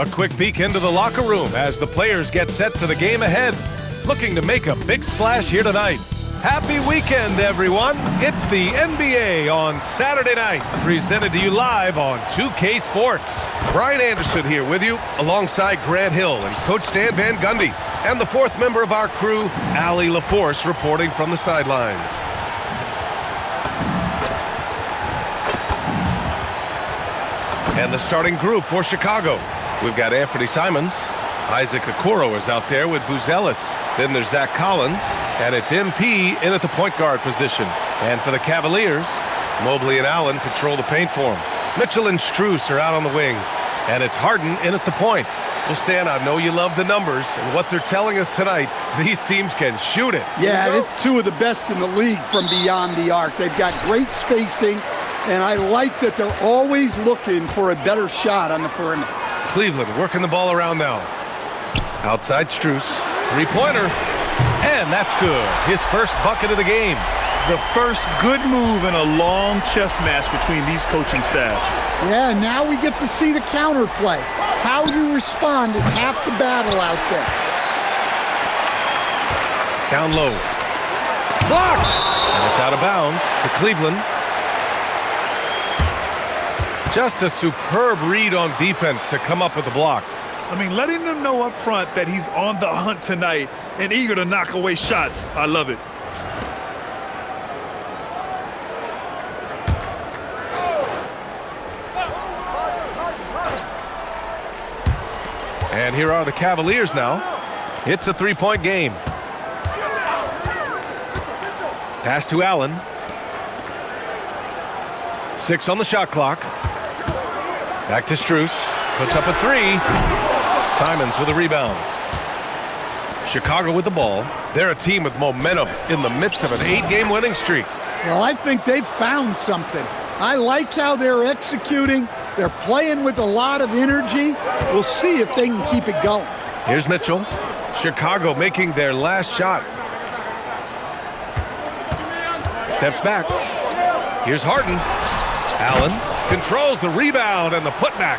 A quick peek into the locker room as the players get set for the game ahead. Looking to make a big splash here tonight. Happy weekend, everyone. It's the NBA on Saturday night, presented to you live on 2K Sports. Brian Anderson here with you, alongside Grant Hill and Coach Dan Van Gundy, and the fourth member of our crew, Allie LaForce, reporting from the sidelines. And the starting group for Chicago. We've got Anthony Simons. Isaac Okoro is out there with Buzelis. Then there's Zach Collins, and it's MP in at the point guard position. And for the Cavaliers, Mobley and Allen patrol the paint for him. Mitchell and Strus are out on the wings, and it's Harden in at the point. Well, Stan, I know you love the numbers, and what they're telling us tonight, these teams can shoot it. Yeah, it's two of the best in the league from beyond the arc. They've got great spacing, and I like that they're always looking for a better shot on the perimeter. Cleveland working the ball around now. Outside Strus, three-pointer, and that's good. His first bucket of the game. The first good move in a long chess match between these coaching staffs. Yeah, now we get to see the counterplay. How you respond is half the battle out there. Down low. Blocked! And it's out of bounds to Cleveland. Just a superb read on defense to come up with the block. I mean, letting them know up front that he's on the hunt tonight and eager to knock away shots. I love it. And here are the Cavaliers now. It's a three-point game. Pass to Allen. 6 on the shot clock. Back to Strus. Puts up a three. Simons with a rebound. Chicago with the ball. They're a team with momentum in the midst of an 8-game winning streak. Well, I think they've found something. I like how they're executing. They're playing with a lot of energy. We'll see if they can keep it going. Here's Mitchell. Chicago making their last shot. Steps back. Here's Harden. Allen controls the rebound and the putback.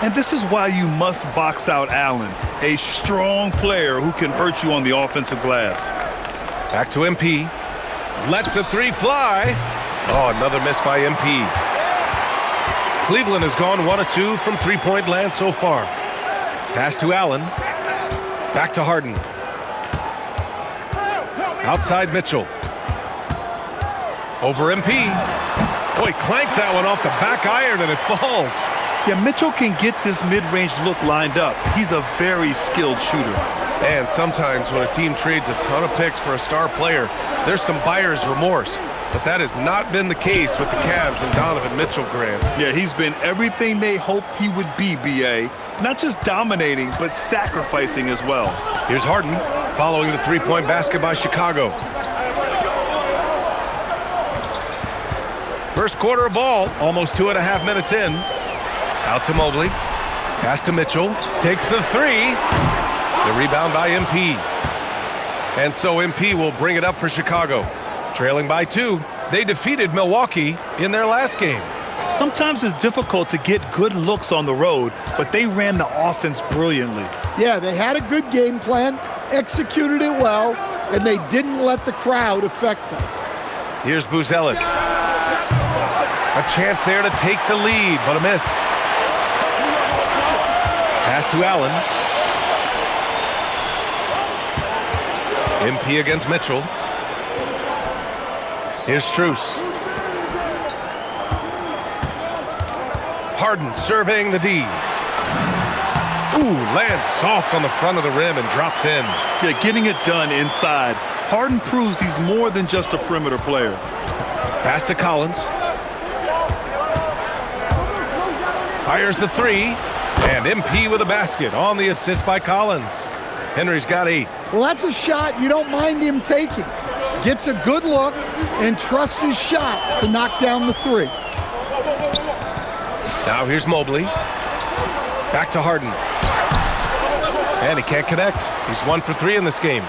And this is why you must box out Allen, a strong player who can hurt you on the offensive glass. Back to MP. Lets the three fly. Oh, another miss by MP. Cleveland has gone 1 of 2 from three-point land so far. Pass to Allen. Back to Harden. Outside Mitchell. Over MP. Boy, clanks that one off the back iron and it falls. Yeah, Mitchell can get this mid-range look lined up. He's a very skilled shooter. And sometimes when a team trades a ton of picks for a star player, there's some buyer's remorse. But that has not been the case with the Cavs and Donovan Mitchell, Grant. Yeah, he's been everything they hoped he would be, B.A. Not just dominating, but sacrificing as well. Here's Harden following the three-point basket by Chicago. First quarter of ball, almost 2.5 minutes in. Out to Mobley. Pass to Mitchell. Takes the three. The rebound by MP. And so MP will bring it up for Chicago. Trailing by 2. They defeated Milwaukee in their last game. Sometimes it's difficult to get good looks on the road, but they ran the offense brilliantly. Yeah, they had a good game plan, executed it well, and they didn't let the crowd affect them. Here's Buzelis. A chance there to take the lead, but a miss. Pass to Allen. MP against Mitchell. Here's Strus. Harden surveying the D. Ooh, lands soft on the front of the rim and drops in. Yeah, getting it done inside. Harden proves he's more than just a perimeter player. Pass to Collins. Fires the three. And MP with a basket on the assist by Collins. Henry's got 8. Well, that's a shot you don't mind him taking. Gets a good look and trusts his shot to knock down the 3. Now here's Mobley. Back to Harden. And he can't connect. He's 1 for 3 in this game.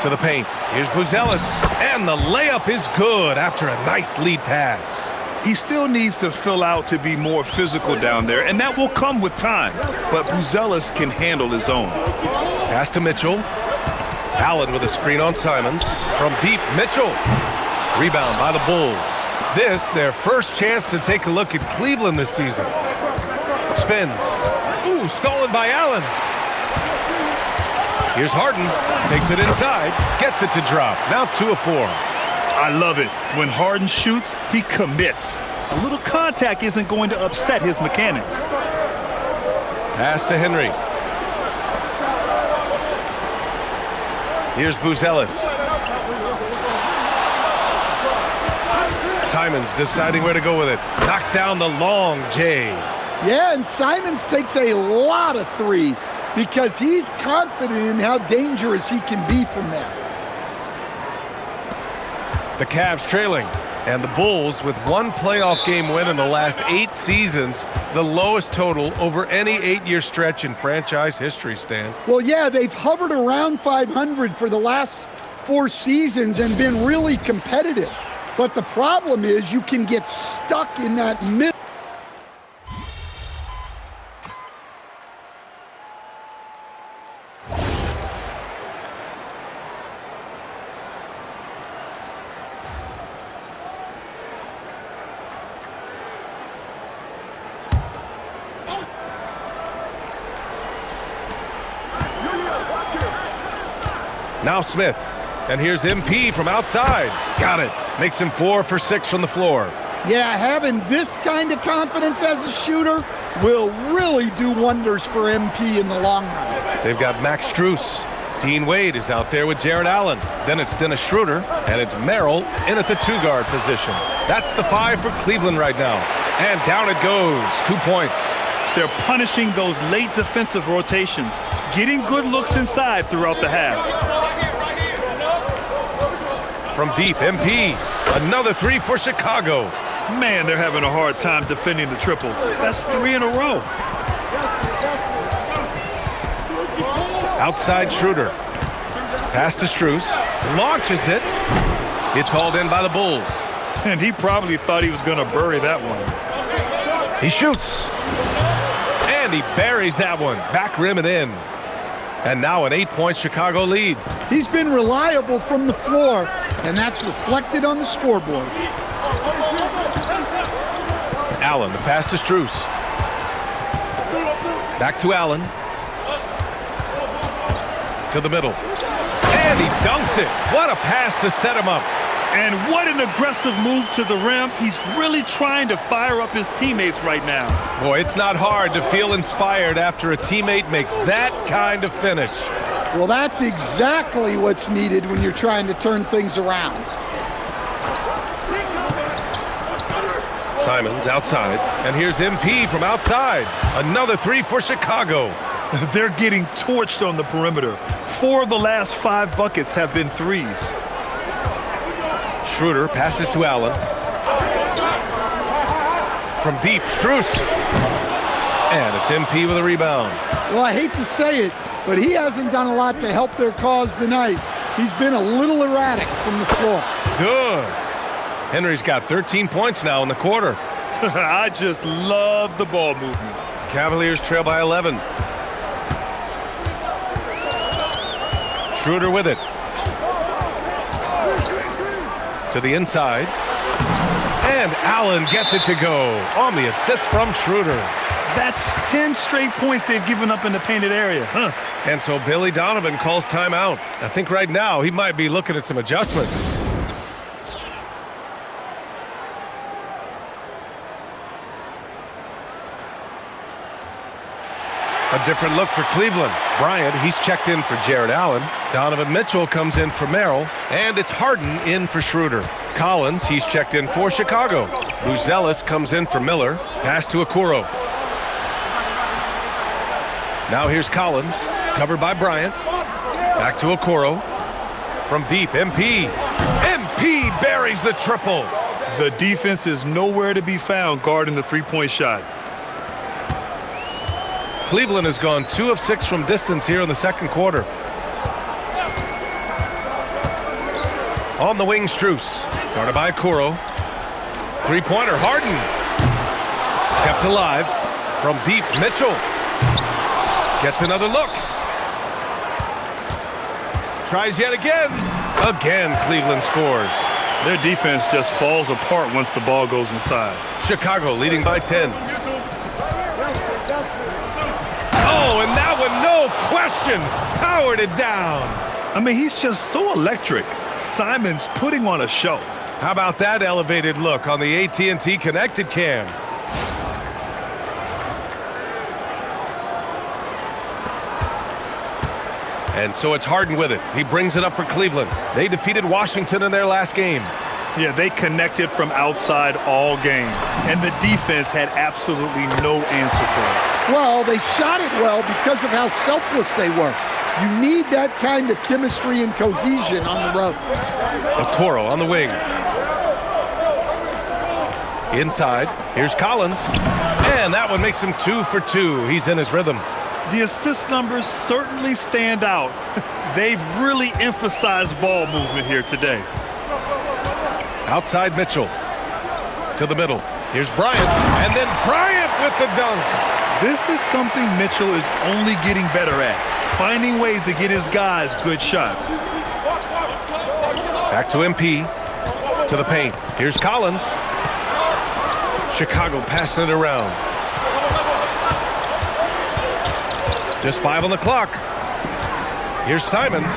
To the paint. Here's Buzelis. And the layup is good after a nice lead pass. He still needs to fill out to be more physical down there, and that will come with time. But Buzelis can handle his own. Pass to Mitchell. Allen with a screen on Simons. From deep, Mitchell. Rebound by the Bulls. This, their first chance to take a look at Cleveland this season. Spins. Ooh, stolen by Allen. Here's Harden. Takes it inside. Gets it to drop. Now 2 of 4. I love it. When Harden shoots, he commits. A little contact isn't going to upset his mechanics. Pass to Henry. Here's Buzelis. Simons deciding where to go with it. Knocks down the long J. Yeah, and Simons takes a lot of threes because he's confident in how dangerous he can be from there. The Cavs trailing, and the Bulls with one playoff game win in the last 8 seasons, the lowest total over any 8-year stretch in franchise history, Stan. Well, yeah, they've hovered around 500 for the last 4 seasons and been really competitive. But the problem is you can get stuck in that middle. Now Smith, and here's MP from outside. Got it. Makes him 4 for 6 from the floor. Yeah, having this kind of confidence as a shooter will really do wonders for MP in the long run. They've got Max Strus. Dean Wade is out there with Jared Allen. Then it's Dennis Schroeder, and it's Merrill in at the 2-guard position. That's the 5 for Cleveland right now. And down it goes. 2 points. They're punishing those late defensive rotations, getting good looks inside throughout the half. From deep, MP. Another 3 for Chicago. Man, they're having a hard time defending the triple. That's 3 in a row. Outside Schroeder. Pass to Strus. Launches it. It's hauled in by the Bulls. And he probably thought he was going to bury that one. He shoots. And he buries that one. Back rim and in. And now an 8-point Chicago lead. He's been reliable from the floor, and that's reflected on the scoreboard. Allen, the pass to Strus. Back to Allen. To the middle. And he dunks it. What a pass to set him up. And what an aggressive move to the rim. He's really trying to fire up his teammates right now. Boy, it's not hard to feel inspired after a teammate makes that kind of finish. Well, that's exactly what's needed when you're trying to turn things around. Simons outside, and here's MP from outside. Another 3 for Chicago. They're getting torched on the perimeter. 4 of the last 5 buckets have been threes. Schroeder passes to Allen. From deep, Strus. And it's MP with a rebound. Well, I hate to say it, but he hasn't done a lot to help their cause tonight. He's been a little erratic from the floor. Good. Henry's got 13 points now in the quarter. I just love the ball movement. Cavaliers trail by 11. Schroeder with it. To the inside. And Allen gets it to go on the assist from Schroeder. That's 10 straight points they've given up in the painted area. And so Billy Donovan calls timeout. I think right now he might be looking at some adjustments. A different look for Cleveland. Bryant, he's checked in for Jared Allen. Donovan Mitchell comes in for Merrill. And it's Harden in for Schroeder. Collins, he's checked in for Chicago. Buzelis comes in for Miller. Pass to Okoro. Now here's Collins, covered by Bryant. Back to Okoro. From deep, MP. MP buries the triple. The defense is nowhere to be found guarding the three-point shot. Cleveland has gone 2 of 6 from distance here in the second quarter. On the wing, Strus. Guarded by Okoro. Three-pointer, Harden. Kept alive from deep, Mitchell. Gets another look. Tries yet again. Again, Cleveland scores. Their defense just falls apart once the ball goes inside. Chicago leading by 10. Oh, and that one, no question, powered it down. I mean, he's just so electric. Simons putting on a show. How about that elevated look on the AT&T Connected Cam? And so it's Harden with it. He brings it up for Cleveland. They defeated Washington in their last game. Yeah, they connected from outside all game, and the defense had absolutely no answer for it. Well, they shot it well because of how selfless they were. You need that kind of chemistry and cohesion on the road. Okoro on the wing. Inside, here's Collins. And that one makes him 2 for 2. He's in his rhythm. The assist numbers certainly stand out. They've really emphasized ball movement here today. Outside Mitchell. To the middle. Here's Bryant. And then Bryant with the dunk. This is something Mitchell is only getting better at. Finding ways to get his guys good shots. Back to MP. To the paint. Here's Collins. Chicago passing it around. Just 5 on the clock. Here's Simons.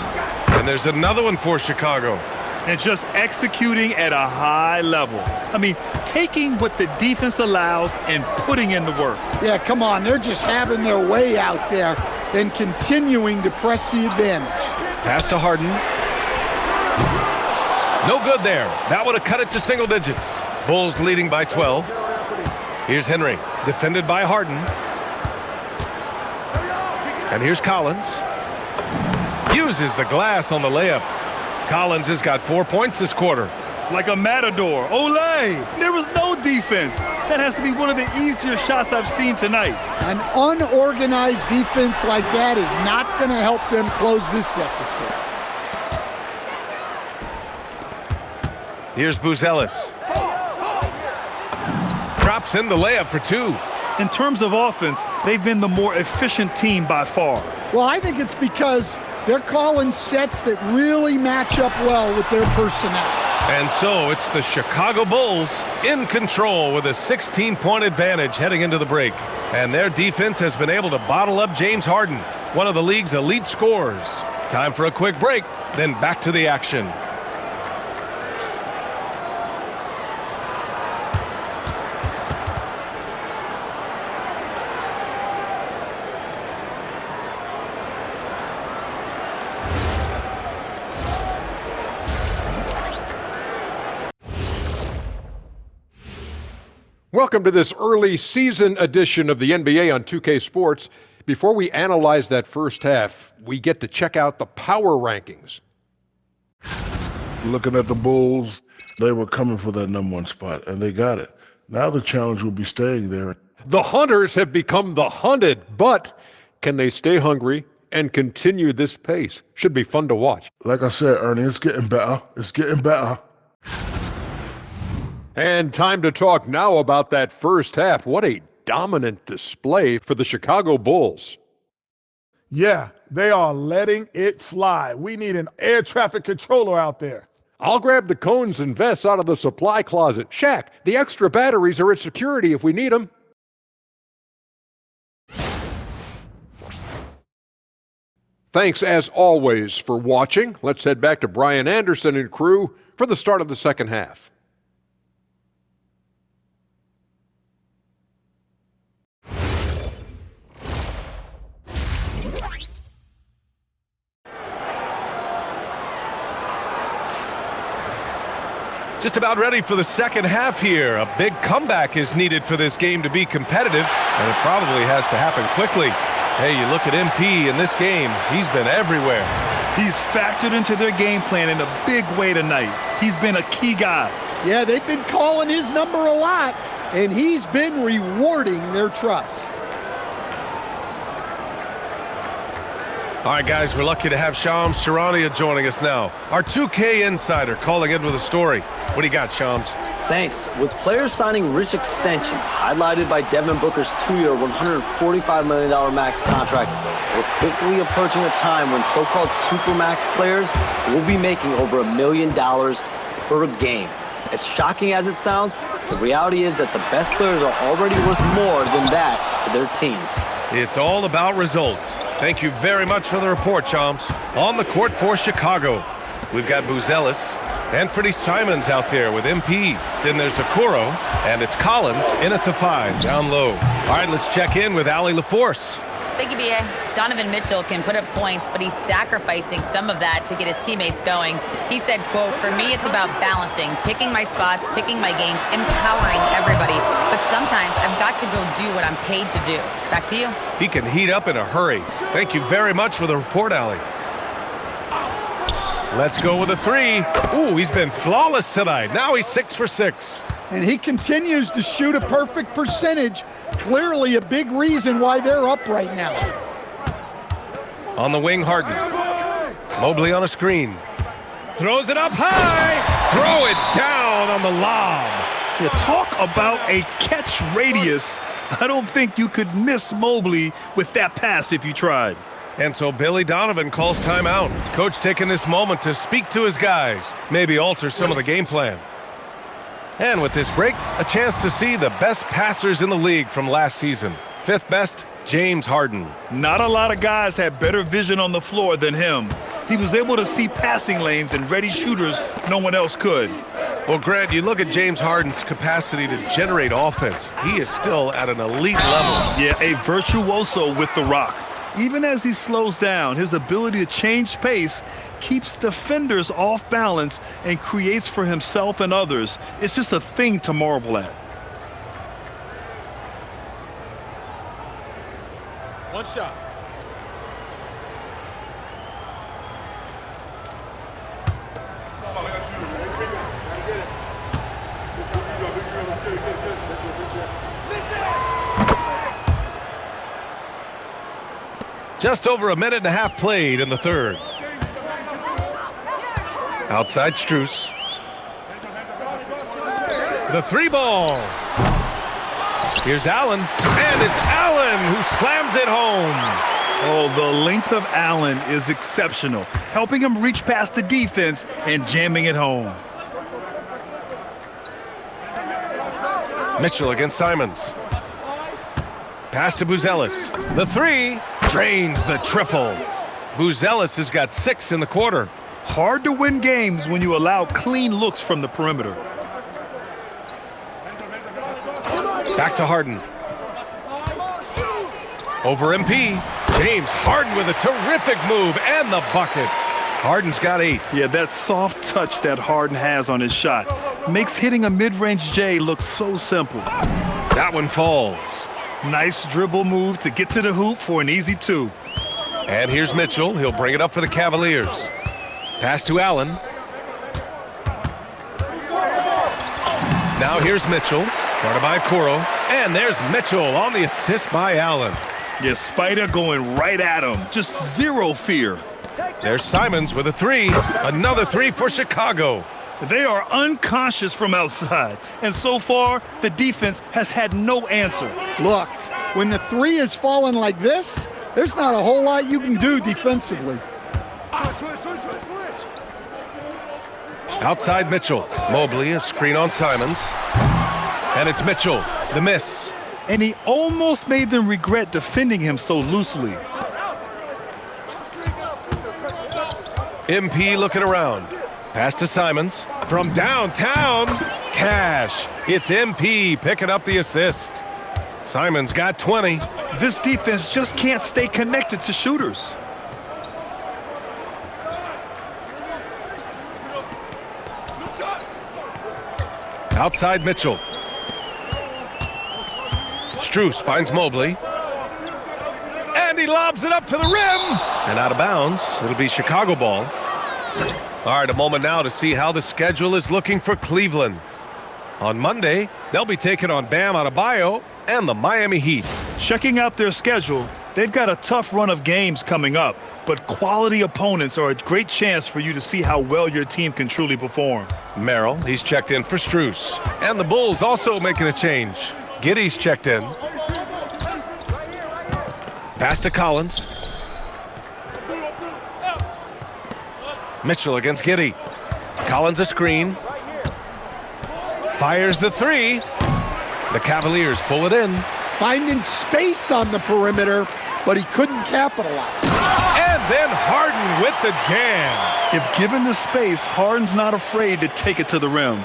And there's another one for Chicago. And just executing at a high level. I mean, taking what the defense allows and putting in the work. Yeah, come on. They're just having their way out there and continuing to press the advantage. Pass to Harden. No good there. That would have cut it to single digits. Bulls leading by 12. Here's Henry, defended by Harden. And here's Collins. Uses the glass on the layup. Collins has got 4 points this quarter. Like a matador. Olé! There was no defense. That has to be one of the easier shots I've seen tonight. An unorganized defense like that is not going to help them close this deficit. Here's Buzelis. Drops in the layup for 2. In terms of offense, they've been the more efficient team by far. Well, I think it's because they're calling sets that really match up well with their personnel. And so it's the Chicago Bulls in control with a 16-point advantage heading into the break. And their defense has been able to bottle up James Harden, one of the league's elite scorers. Time for a quick break, then back to the action. Welcome to this early season edition of the NBA on 2K Sports. Before we analyze that first half, we get to check out the power rankings. Looking at the Bulls, they were coming for that number 1 spot, and they got it. Now the challenge will be staying there. The Hunters have become the hunted, but can they stay hungry and continue this pace? Should be fun to watch. Like I said, Ernie, it's getting better. It's getting better. And time to talk now about that first half. What a dominant display for the Chicago Bulls. Yeah, they are letting it fly. We need an air traffic controller out there. I'll grab the cones and vests out of the supply closet. Shaq, the extra batteries are at security if we need them. Thanks, as always, for watching. Let's head back to Brian Anderson and crew for the start of the second half. Just about ready for the second half here. A big comeback is needed for this game to be competitive, and it probably has to happen quickly. Hey, you look at MP in this game, he's been everywhere. He's factored into their game plan in a big way tonight. He's been a key guy. Yeah, they've been calling his number a lot, and he's been rewarding their trust. All right, guys, we're lucky to have Shams Charania joining us now. Our 2K insider calling in with a story. What do you got, Shams? Thanks. With players signing rich extensions, highlighted by Devin Booker's 2-year, $145 million max contract, we're quickly approaching a time when so-called supermax players will be making over $1 million per game. As shocking as it sounds, the reality is that the best players are already worth more than that to their teams. It's all about results. Thank you very much for the report, Chomps. On the court for Chicago, we've got Buzelis, Anthony Simons out there with MP. Then there's Okoro, and it's Collins in at the 5, down low. All right, let's check in with Allie LaForce. Thank you, B.A. Donovan Mitchell can put up points, but he's sacrificing some of that to get his teammates going. He said, quote, "For me, it's about balancing, picking my spots, picking my games, empowering everybody. But sometimes I've got to go do what I'm paid to do." Back to you. He can heat up in a hurry. Thank you very much for the report, Allie. Let's go with a 3. Ooh, he's been flawless tonight. Now he's 6 for 6. And he continues to shoot a perfect percentage. Clearly a big reason why they're up right now. On the wing, Harden. Mobley on a screen. Throws it up high. Throw it down on the lob. Yeah, talk about a catch radius. I don't think you could miss Mobley with that pass if you tried. And so Billy Donovan calls timeout. Coach taking this moment to speak to his guys, maybe alter some of the game plan. And with this break, a chance to see the best passers in the league from last season. 5th best, James Harden. Not a lot of guys had better vision on the floor than him. He was able to see passing lanes and ready shooters no one else could. Well, Grant, you look at James Harden's capacity to generate offense. He is still at an elite level. Yeah, a virtuoso with the rock. Even as he slows down, his ability to change pace keeps defenders off balance and creates for himself and others. It's just a thing to marvel at. One shot. Just over a minute and a half played in the 3rd. Outside Strus. The 3 ball. Here's Allen, and it's Allen who slams it home. Oh, the length of Allen is exceptional, helping him reach past the defense and jamming it home. Mitchell against Simons. Pass to Buzelis. The 3 drains the triple. Buzelis has got 6 in the quarter. Hard to win games when you allow clean looks from the perimeter. Back to Harden. Over MP. James Harden with a terrific move and the bucket. Harden's got 8. Yeah, that soft touch that Harden has on his shot makes hitting a mid-range J look so simple. That one falls. Nice dribble move to get to the hoop for an easy 2. And here's Mitchell. He'll bring it up for the Cavaliers. Pass to Allen. Now here's Mitchell. Guarded by Okoro. And there's Mitchell on the assist by Allen. Yeah, Spider going right at him. Just zero fear. There's Simons with a 3. Another 3 for Chicago. They are unconscious from outside. And so far, the defense has had no answer. Look, when the 3 is falling like this, there's not a whole lot you can do defensively. Outside Mitchell. Mobley, a screen on Simons. And it's Mitchell, the miss. And he almost made them regret defending him so loosely. MP looking around. Pass to Simons. From downtown, Cash. It's MP picking up the assist. Simons got 20. This defense just can't stay connected to shooters. Outside Mitchell. Strus finds Mobley. And he lobs it up to the rim. And out of bounds. It'll be Chicago ball. All right, a moment now to see how the schedule is looking for Cleveland. On Monday, they'll be taking on Bam Adebayo and the Miami Heat. Checking out their schedule, They've got a tough run of games coming up, but quality opponents are a great chance for you to see how well your team can truly perform. Merrill, he's checked in for Strus. And the Bulls also making a change. Giddey's checked in. Pass to Collins. Mitchell against Giddey. Collins a screen. Fires the three. The Cavaliers pull it in. Finding space on the perimeter, but he couldn't capitalize. And then Harden with the jam. If given the space, Harden's not afraid to take it to the rim.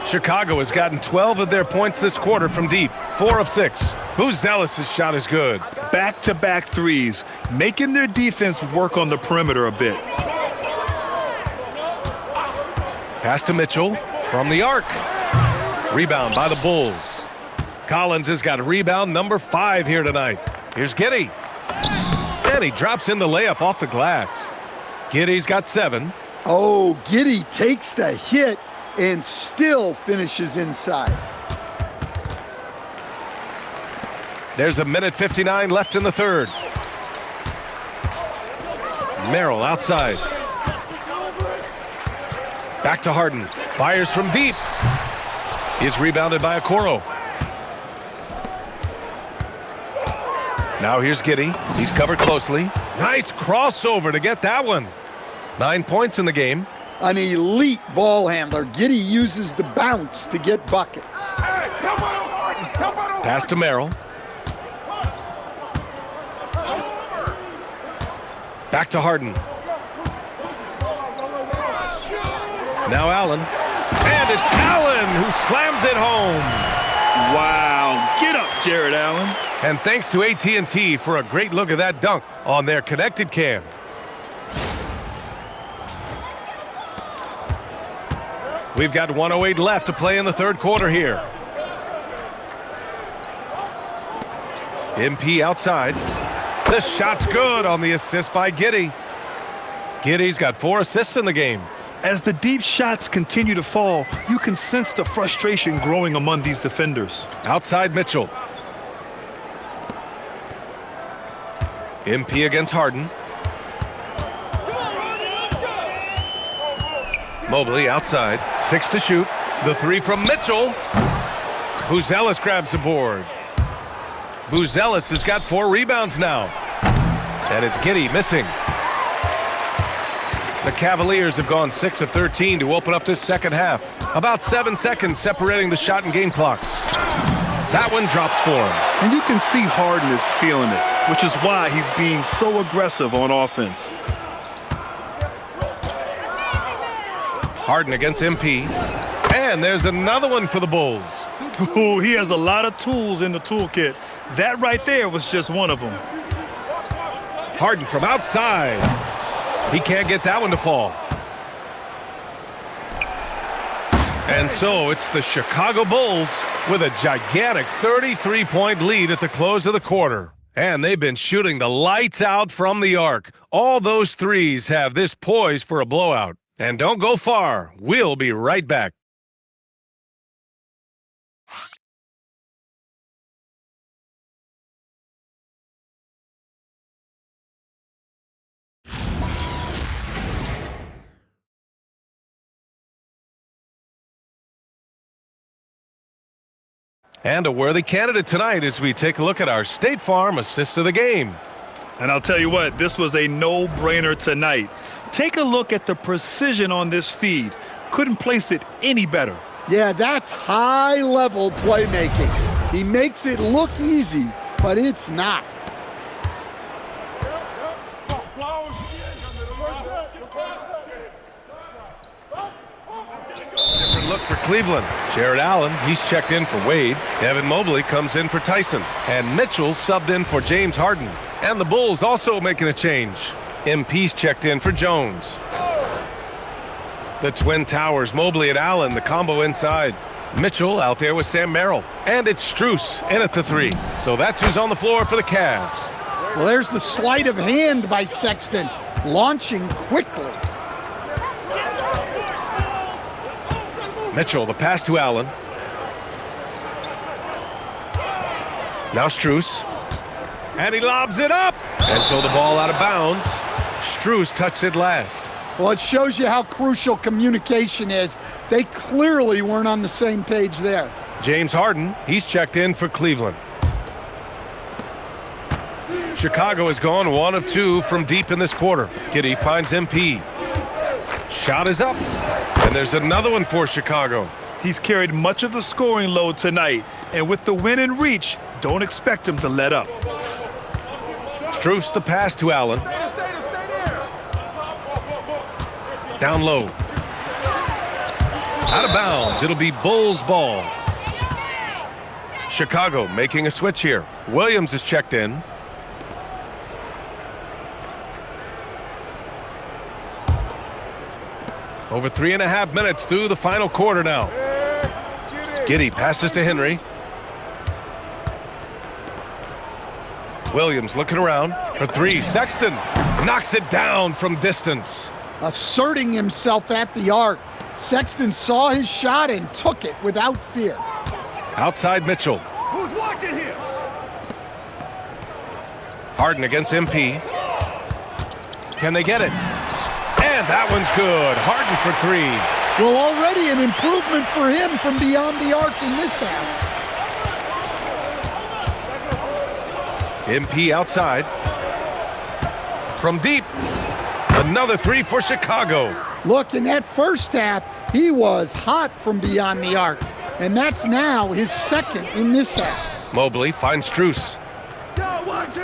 Chicago has gotten 12 of their points this quarter from deep, 4 of 6. Buzelis' shot is good. Back-to-back threes, making their defense work on the perimeter a bit. Pass to Mitchell from the arc. Rebound by the Bulls. Collins has got rebound number 5 here tonight. Here's Giddey. And he drops in the layup off the glass. Giddey's got 7. Oh, Giddey takes the hit and still finishes inside. There's a minute 59 left in the third. Merrill outside. Back to Harden. Fires from deep. Is rebounded by Okoro. Now here's Giddey. He's covered closely. Nice crossover to get that one. 9 points in the game. An elite ball handler. Giddey uses the bounce to get buckets. Pass to Merrill. Back to Harden. Now Allen. And it's Allen who slams it home. Wow, get up, Jared Allen. And thanks to AT&T for a great look at that dunk on their connected cam. We've got 1:08 left to play in the third quarter here. MP outside. The shot's good on the assist by Giddey. Giddey's got 4 assists in the game. As the deep shots continue to fall, you can sense the frustration growing among these defenders. Outside Mitchell. MP against Harden. Mobley outside. 6 to shoot. The 3 from Mitchell. Buzelis grabs the board. Buzelis has got 4 rebounds now. And it's Giddey missing. The Cavaliers have gone 6 of 13 to open up this second half. About 7 seconds separating the shot and game clocks. That one drops for him. And you can see Harden is feeling it, which is why he's being so aggressive on offense. Harden against MP. And there's another one for the Bulls. Ooh, he has a lot of tools in the toolkit. That right there was just one of them. Harden from outside. He can't get that one to fall. And so it's the Chicago Bulls with a gigantic 33-point lead at the close of the quarter. And they've been shooting the lights out from the arc. All those threes have this poised for a blowout. And don't go far. We'll be right back. And a worthy candidate tonight as we take a look at our State Farm assist of the game. And I'll tell you what, this was a no-brainer tonight. Take a look at the precision on this feed. Couldn't place it any better. Yeah, that's high-level playmaking. He makes it look easy, but it's not. Different look for Cleveland. Jared Allen, he's checked in for Wade. Evan Mobley comes in for Tyson. And Mitchell subbed in for James Harden. And the Bulls also making a change. MP's checked in for Jones. The Twin Towers, Mobley and Allen, the combo inside. Mitchell out there with Sam Merrill. And it's Strus in at the 3. So that's who's on the floor for the Cavs. Well, there's the sleight of hand by Sexton, launching quickly. Mitchell, the pass to Allen. Now Strus. And he lobs it up. And so the ball out of bounds. Strus touched it last. Well, it shows you how crucial communication is. They clearly weren't on the same page there. James Harden, he's checked in for Cleveland. Chicago has gone 1 of 2 from deep in this quarter. Giddey finds MP. Shot is up. And there's another one for Chicago. He's carried much of the scoring load tonight, and with the win in reach, don't expect him to let up. Strus the pass to Allen. Down low. Out of bounds. It'll be Bulls ball. Chicago making a switch here. Williams is checked in. Over 3.5 minutes through the final quarter now. Giddey passes to Henry. Williams looking around for 3. Sexton knocks it down from distance. Asserting himself at the arc. Sexton saw his shot and took it without fear. Outside Mitchell. Who's watching here? Harden against MP. Can they get it? And that one's good. Harden for 3. Well, already an improvement for him from beyond the arc in this half. MP outside. From deep. Another 3 for Chicago. Look, in that first half, he was hot from beyond the arc. And that's now his second in this half. Mobley finds Strus.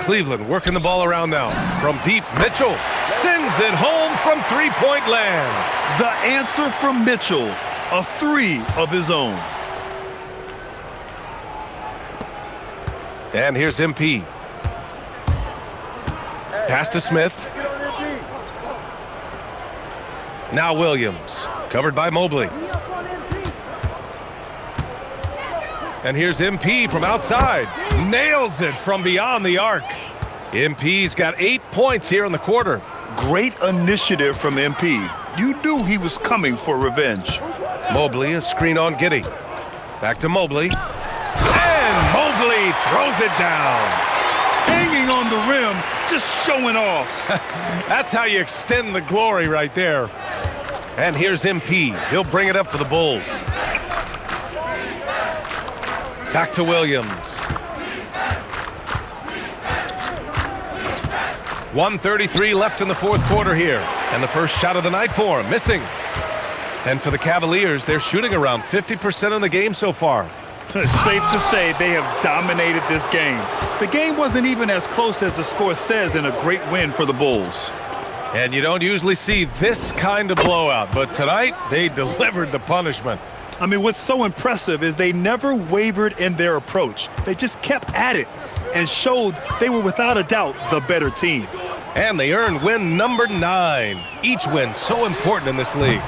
Cleveland working the ball around now. From deep, Mitchell sends it home from three-point land. The answer from Mitchell, a 3 of his own. And here's MP. Pass to Smith. Now Williams, covered by Mobley. And here's MP from outside. Nails it from beyond the arc. MP's got 8 points here in the quarter. Great initiative from MP. You knew he was coming for revenge. Mobley, a screen on Giddey. Back to Mobley. And Mobley throws it down. Hanging on the rim, just showing off. That's how you extend the glory right there. And here's MP. He'll bring it up for the Bulls. Back to Williams. 1:33 left in the fourth quarter here. And the first shot of the night for him, missing. And for the Cavaliers, they're shooting around 50% of the game so far. It's safe to say they have dominated this game. The game wasn't even as close as the score says in a great win for the Bulls. And you don't usually see this kind of blowout, but tonight they delivered the punishment. I mean, what's so impressive is they never wavered in their approach. They just kept at it and showed they were without a doubt the better team. And they earned win number 9. Each win so important in this league.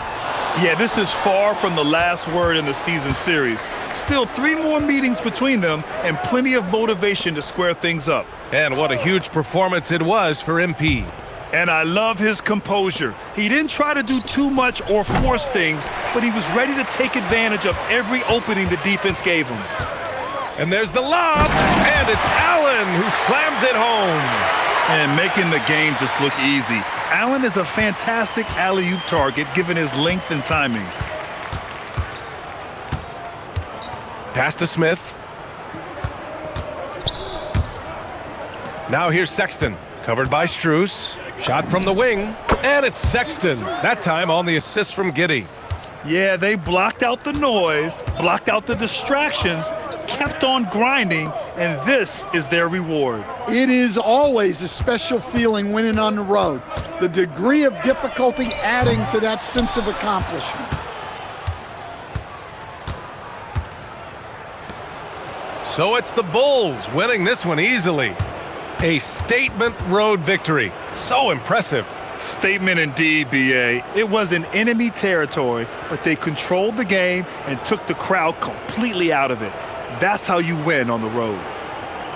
Yeah, this is far from the last word in the season series. Still 3 more meetings between them and plenty of motivation to square things up. And what a huge performance it was for MP. And I love his composure. He didn't try to do too much or force things, but he was ready to take advantage of every opening the defense gave him. And there's the lob, and it's Allen who slams it home. And making the game just look easy. Allen is a fantastic alley-oop target given his length and timing. Pass to Smith. Now here's Sexton, covered by Strus. Shot from the wing, and it's Sexton. That time on the assist from Giddey. Yeah, they blocked out the noise, blocked out the distractions, kept on grinding, and this is their reward. It is always a special feeling winning on the road. The degree of difficulty adding to that sense of accomplishment. So it's the Bulls winning this one easily. A statement road victory. So impressive. Statement indeed, B.A. It was in enemy territory, but they controlled the game and took the crowd completely out of it. That's how you win on the road.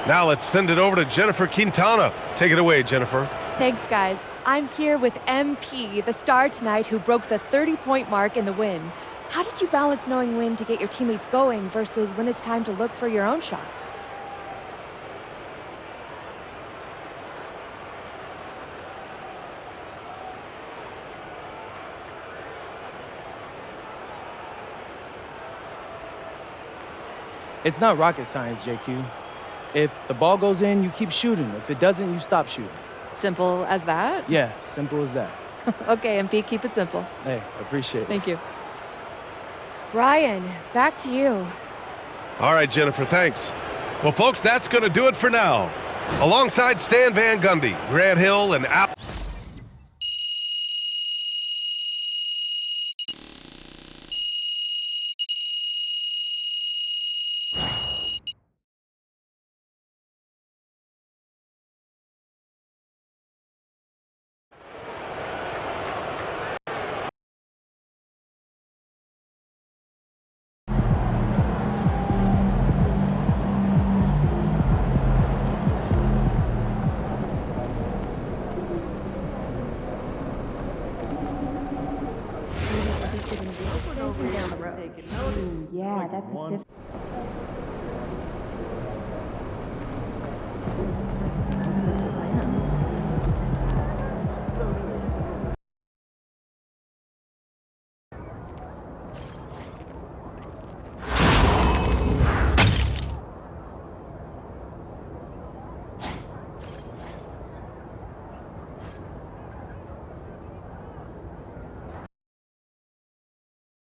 Now let's send it over to Jennifer Quintana. Take it away, Jennifer. Thanks, guys. I'm here with MP, the star tonight who broke the 30-point mark in the win. How did you balance knowing when to get your teammates going versus when it's time to look for your own shot? It's not rocket science, JQ. If the ball goes in, you keep shooting. If it doesn't, you stop shooting. Simple as that? Yeah, simple as that. Okay, MP, keep it simple. Hey, I appreciate it. Thank you. Brian, back to you. All right, Jennifer, thanks. Well, folks, that's going to do it for now. Alongside Stan Van Gundy, Grant Hill, and Al. Yeah, that Pacific